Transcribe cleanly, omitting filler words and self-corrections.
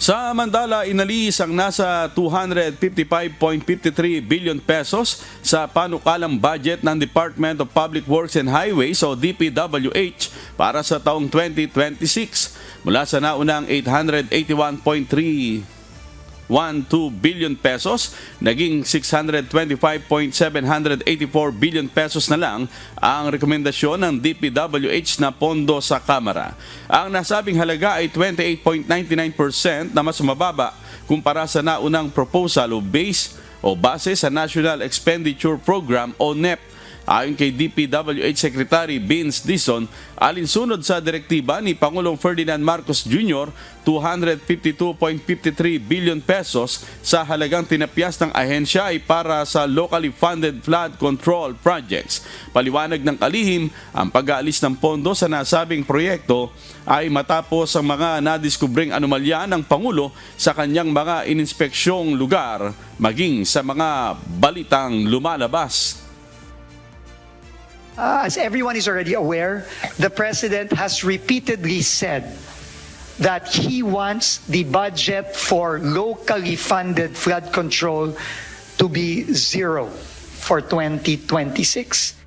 Sa Mandala, inalis ang nasa 255.53 billion pesos sa panukalang budget ng Department of Public Works and Highways o DPWH para sa taong 2026 mula sa naunang 881.312 billion pesos, naging 625.784 billion pesos na lang ang rekomendasyon ng DPWH na pondo sa Kamara. Ang nasabing halaga ay 28.99% na mas mababa kumpara sa naunang proposal o base o base sa National Expenditure Program o NEP. Ayon kay DPWH Secretary Vince Dizon, alinsunod sa direktiba ni Pangulong Ferdinand Marcos Jr., 252.53 billion pesos sa halagang tinapyas ng ahensya ay para sa locally funded flood control projects. Paliwanag ng kalihim, ang pag-aalis ng pondo sa nasabing proyekto ay matapos ang mga nadiskubring anomalya ng Pangulo sa kanyang mga ininspeksyong lugar, maging sa mga balitang lumalabas. As everyone is already aware, the President has repeatedly said that he wants the budget for locally funded flood control to be zero for 2026.